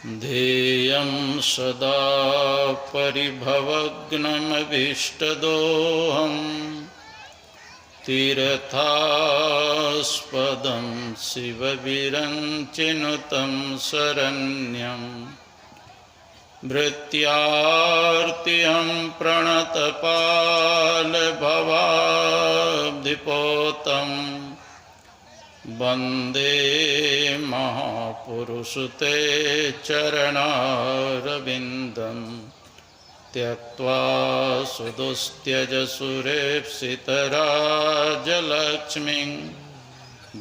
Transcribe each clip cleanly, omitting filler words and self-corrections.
ध्येयं सदा परिभवग्नमभीष्टदोहम् तीर्थास्पदं शिवविरञ्चिनुतं शरण्यं भृत्यार्तिहं प्रणतपालभवाब्धिपोतं वन्दे महापुरुषते चरणारविन्दं त्यक्त्वा सुदुस्त्यज सुरेप्सितराजलक्ष्मीं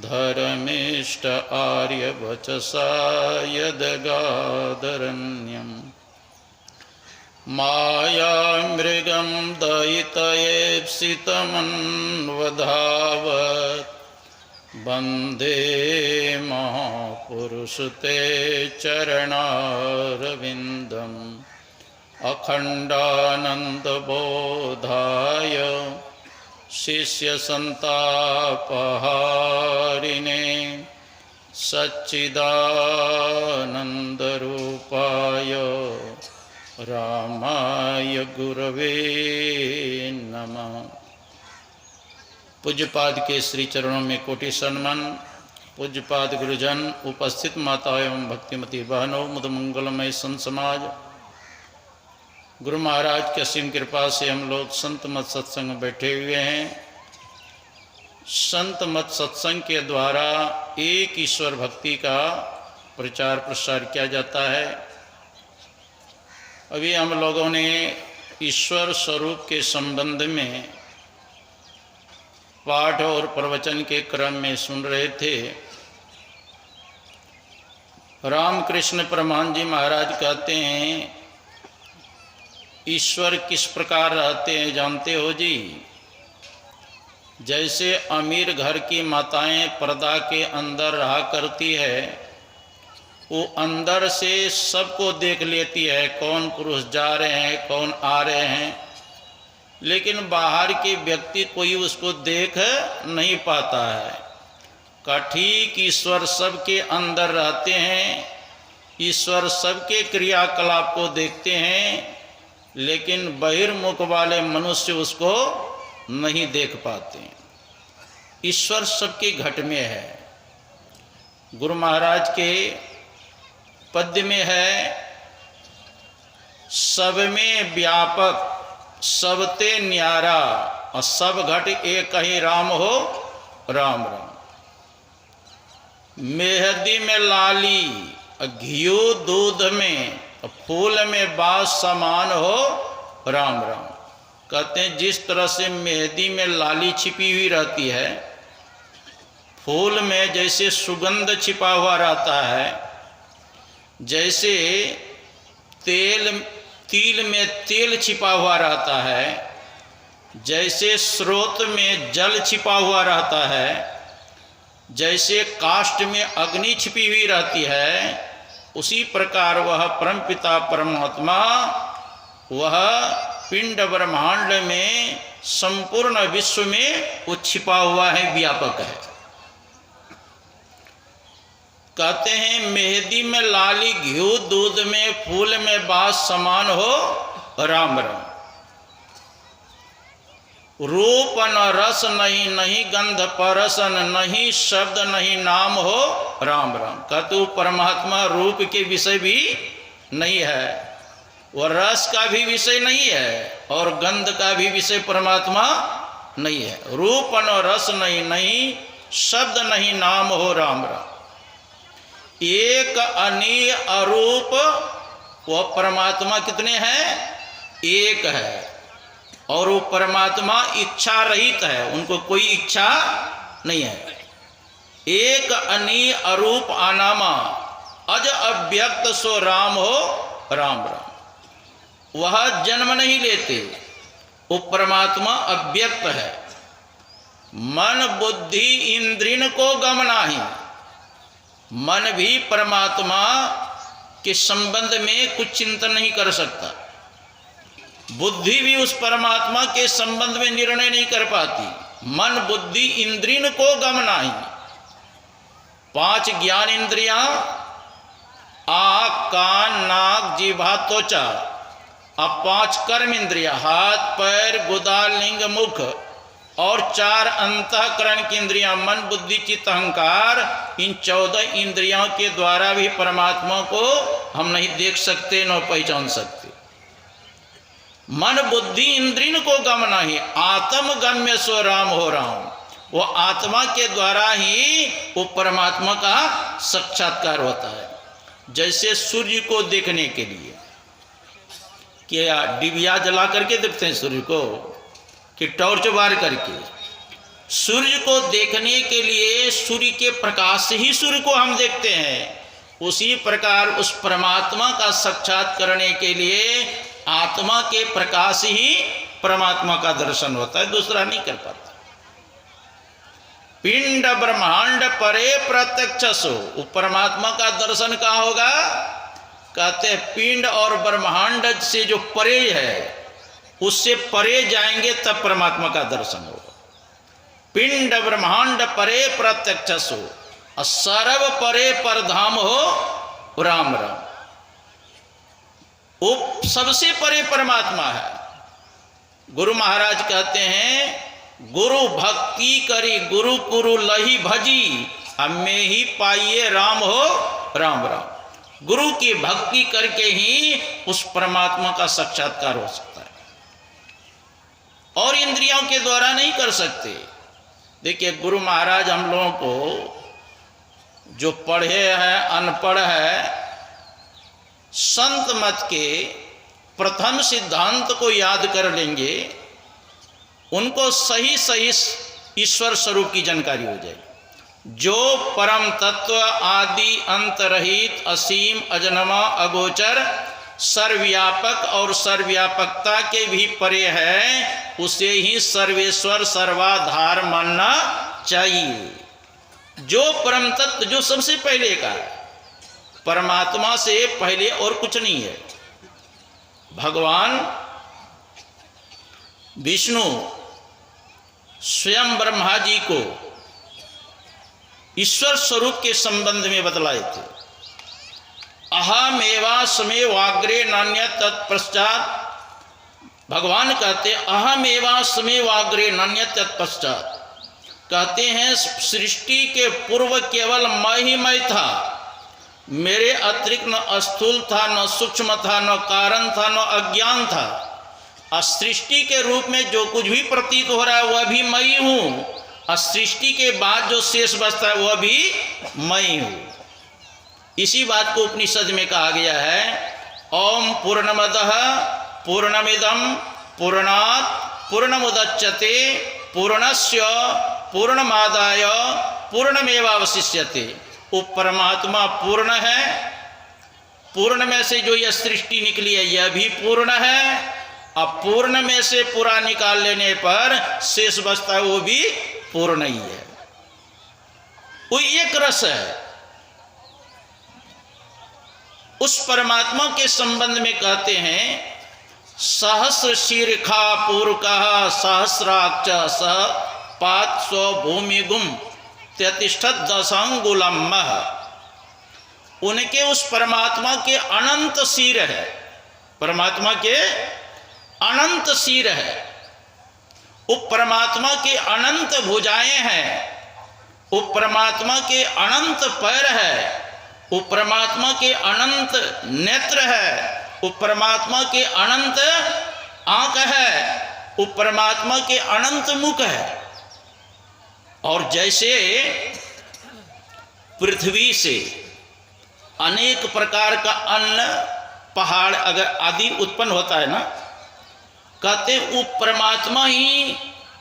धर्मिष्ठ आर्यवचसा यदगादरण्यं मायामृगं दयितयेप्सितमन्वधावत् वन्दे महापुरुषते चरणारविन्दम् अखण्डानन्दबोधाय शिष्यसन्तापहारिणे सच्चिदानन्दरूपाय रामाय गुरवे नमः। पूज्यपाद के श्री चरणों में कोटि सम्मान। पूज्यपाद गुरुजन, उपस्थित माता एवं भक्तिमती बहनों, मुदमंगलमय संत समाज, गुरु महाराज की असीम कृपा से हम लोग संत मत सत्संग में बैठे हुए हैं। संत मत सत्संग के द्वारा एक ईश्वर भक्ति का प्रचार प्रसार किया जाता है। अभी हम लोगों ने ईश्वर स्वरूप के संबंध में पाठ और प्रवचन के क्रम में सुन रहे थे। रामकृष्ण परमहंस जी महाराज कहते हैं, ईश्वर किस प्रकार रहते हैं जानते हो जी? जैसे अमीर घर की माताएं पर्दा के अंदर रहा करती है, वो अंदर से सबको देख लेती है, कौन पुरुष जा रहे हैं, कौन आ रहे हैं, लेकिन बाहर के व्यक्ति कोई उसको देख नहीं पाता है। का ठीक ईश्वर सबके अंदर रहते हैं, ईश्वर सबके क्रियाकलाप को देखते हैं, लेकिन बहिर्मुख वाले मनुष्य उसको नहीं देख पाते। ईश्वर सबके घट में है। गुरु महाराज के पद्य में है, सब में व्यापक सबते न्यारा और सब घट एक ही राम हो राम राम। मेहंदी में लाली, घियो दूध में, फूल में बास समान हो राम राम। कहते हैं जिस तरह से मेहंदी में लाली छिपी हुई रहती है, फूल में जैसे सुगंध छिपा हुआ रहता है, जैसे तिल में तेल छिपा हुआ रहता है, जैसे स्रोत में जल छिपा हुआ रहता है, जैसे काष्ठ में अग्नि छिपी हुई रहती है, उसी प्रकार वह परमपिता परमात्मा वह पिंड ब्रह्मांड में संपूर्ण विश्व में वो छिपा हुआ है, व्यापक है। कहते हैं मेहंदी में लाली, घी दूध में, फूल में बास समान हो राम राम। रूप न रस नहीं, नहीं गंध परसन नहीं, शब्द नहीं नाम हो राम राम। कहते परमात्मा रूप के विषय भी नहीं है, और रस का भी विषय नहीं है, और गंध का भी विषय परमात्मा नहीं है। रूप न रस नहीं, नहीं शब्द नहीं नाम हो राम राम। एक अनीय अरूप, वह परमात्मा कितने हैं? एक है। और वो परमात्मा इच्छा रहित है, उनको कोई इच्छा नहीं है। एक अनीय अरूप अनामा, अज अव्यक्त सो राम हो राम राम। वह जन्म नहीं लेते, वो परमात्मा अव्यक्त है। मन बुद्धि इंद्रिन को गम नाही, मन भी परमात्मा के संबंध में कुछ चिंतन नहीं कर सकता। बुद्धि भी उस परमात्मा के संबंध में निर्णय नहीं कर पाती। मन बुद्धि इंद्रियन को गम नाही। 5 ज्ञान इंद्रियां, आँख कान नाक जीभा त्वचा, अब 5 कर्म इंद्रिया हाथ पैर गुदा लिंग मुख और 4 अंतःकरण की इंद्रियां मन बुद्धि चित्त अहंकार, इन 14 इंद्रियों के द्वारा भी परमात्मा को हम नहीं देख सकते न पहचान सकते। मन बुद्धि इंद्रियन को गम नहीं, आत्म गम्य सो राम हो राम। वो आत्मा के द्वारा ही वो परमात्मा का साक्षात्कार होता है। जैसे सूर्य को देखने के लिए क्या डिबिया जला करके देखते हैं सूर्य को कि टॉर्च बार करके? सूर्य को देखने के लिए सूर्य के प्रकाश से ही सूर्य को हम देखते हैं। उसी प्रकार उस परमात्मा का साक्षात करने के लिए आत्मा के प्रकाश ही परमात्मा का दर्शन होता है, दूसरा नहीं कर पाता। पिंड ब्रह्मांड परे प्रत्यक्षसो, परमात्मा का दर्शन कहाँ होगा? कहते पिंड और ब्रह्मांड से जो परे है उससे परे जाएंगे तब परमात्मा का दर्शन होगा। पिंड ब्रह्मांड परे प्रत्यक्षसो, सर्व परे परधाम हो राम राम। वो सबसे परे परमात्मा है। गुरु महाराज कहते हैं गुरु भक्ति करी गुरु कुरु लही भजी, हमें ही पाइए राम हो राम राम। गुरु की भक्ति करके ही उस परमात्मा का साक्षात्कार हो सकता है, और इंद्रियों के द्वारा नहीं कर सकते। देखिए गुरु महाराज हम लोगों को जो पढ़े हैं अनपढ़ है, संत मत के प्रथम सिद्धांत को याद कर लेंगे, उनको सही सही ईश्वर स्वरूप की जानकारी हो जाएगी। जो परम तत्व आदि अंत रहित असीम अजन्मा अगोचर सर्वव्यापक और सर्वव्यापकता के भी परे है, उसे ही सर्वेश्वर सर्वाधार मानना चाहिए। जो परम तत्व जो सबसे पहले का है, परमात्मा से पहले और कुछ नहीं है। भगवान विष्णु स्वयं ब्रह्मा जी को ईश्वर स्वरूप के संबंध में बतलाए थे। अहमेवा समेवाग्रे नान्य तत्पश्चात, भगवान कहते अहमेवा समेवाग्रे नान्य तत्पश्चात, कहते हैं सृष्टि के पूर्व केवल मैं ही मैं था, मेरे अतिरिक्त न स्थूल था न सूक्ष्म था न कारण था न अज्ञान था। सृष्टि के रूप में जो कुछ भी प्रतीत हो रहा है वह भी मैं ही हूँ, सृष्टि के बाद जो शेष बचता है वह भी मैं ही हूँ। इसी बात को उपनिषद में कहा गया है, ओम पूर्णमदः पूर्णमिदं पूर्णात् पूर्णमुदच्यते पूर्णस्य पूर्णमादाय पूर्णमेवावशिष्यते। वो परमात्मा पूर्ण है, पूर्ण में से जो यह सृष्टि निकली है यह भी पूर्ण है, अब पूर्ण में से पूरा निकाल लेने पर शेष बचता है वो भी पूर्ण ही है। वो एक रस है। उस परमात्मा के संबंध में कहते हैं सहस्र शीर्षा पूर्वकः सहस्राक्ष सह पात स्व भूमि गुम त्यतिष्ठत दशांगुलम। उनके उस परमात्मा के अनंत सिर है, परमात्मा के अनंत सिर है, वो परमात्मा के अनंत भुजाएं हैं, वो परमात्मा के अनंत पैर है, वो परमात्मा के अनंत नेत्र है, वो परमात्मा के अनंत आंख है, वो परमात्मा के अनंत मुख है। और जैसे पृथ्वी से अनेक प्रकार का अन्न पहाड़ अगर आदि उत्पन्न होता है ना, कहते वो परमात्मा ही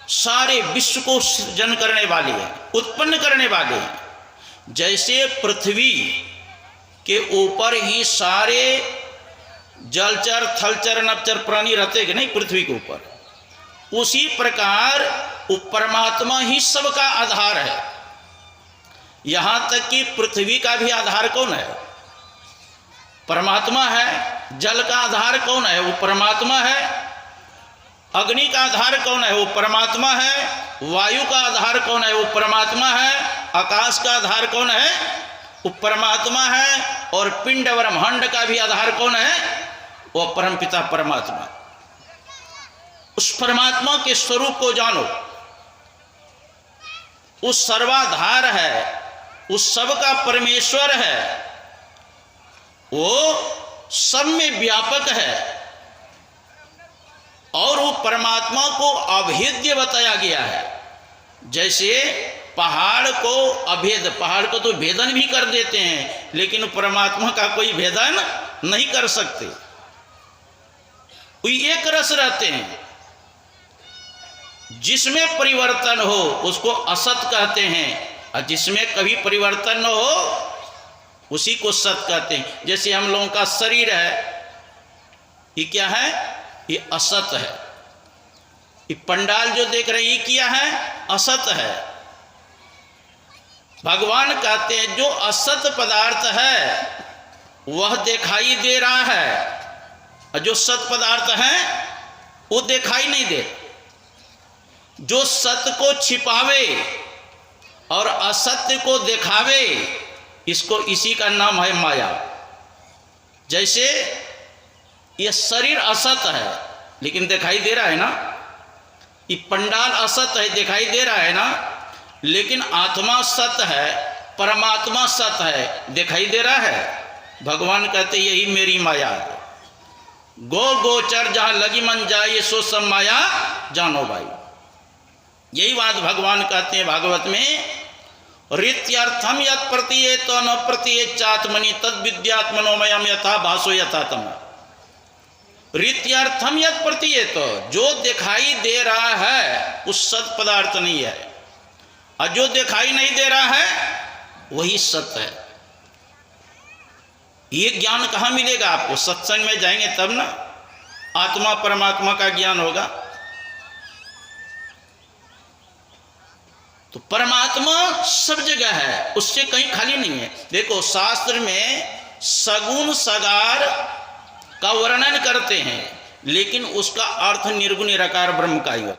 सारे विश्व को सृजन करने वाले हैं, उत्पन्न करने वाले हैं। जैसे पृथ्वी के ऊपर ही सारे जलचर थलचर नभचर प्राणी रहते कि नहीं पृथ्वी के ऊपर, उसी प्रकार वो परमात्मा ही सबका आधार है। यहां तक कि पृथ्वी का भी आधार कौन है? परमात्मा है। जल का आधार कौन है? वो परमात्मा है। अग्नि का आधार कौन है? वो परमात्मा है। वायु का आधार कौन है? वो परमात्मा है। आकाश का आधार कौन है? वो परमात्मा है। और पिंड और ब्रह्मांड का भी आधार कौन है? वो परमपिता परमात्मा। उस परमात्मा के स्वरूप को जानो। उस सर्वाधार है, उस सब का परमेश्वर है, वो सब में व्यापक है। और वो परमात्मा को अभेद्य बताया गया है। जैसे पहाड़ को अभेद, पहाड़ को तो भेदन भी कर देते हैं, लेकिन परमात्मा का कोई भेदन नहीं कर सकते। कोई एक रस रहते हैं। जिसमें परिवर्तन हो उसको असत कहते हैं, और जिसमें कभी परिवर्तन न हो उसी को सत कहते हैं। जैसे हम लोगों का शरीर है, ये क्या है? ये असत है। ये पंडाल जो देख रहे हैं ये क्या है? असत है। भगवान कहते हैं जो असत पदार्थ है वह दिखाई दे रहा है, और जो सत पदार्थ है वो दिखाई नहीं दे। जो सत्य को छिपावे और असत्य को दिखावे, इसको इसी का नाम है माया। जैसे ये शरीर असत है लेकिन दिखाई दे रहा है ना, ये पंडाल असत है दिखाई दे रहा है ना, लेकिन आत्मा सत्य है, परमात्मा सत्य है, दिखाई दे रहा है। भगवान कहते यही मेरी माया है। गो गोचर जहाँ लगी मन जाए सो सब माया जानो भाई। यही बात भगवान कहते हैं भागवत में, रीत्यर्थम यत् प्रतीयेत न प्रतीयेच्चात्मनि तद विद्यात्मनोमयम यथा भासो यथा तम। रीत्यर्थम यत् प्रतीयेत, जो दिखाई दे रहा है उस सत पदार्थ नहीं है, और जो दिखाई नहीं दे रहा है वही सत्य है। ये ज्ञान कहाँ मिलेगा आपको? सत्संग में जाएंगे तब ना आत्मा परमात्मा का ज्ञान होगा। तो परमात्मा सब जगह है, उससे कहीं खाली नहीं है। देखो शास्त्र में सगुण सगार का वर्णन करते हैं, लेकिन उसका अर्थ निर्गुण निराकार ब्रह्म का ही होता है।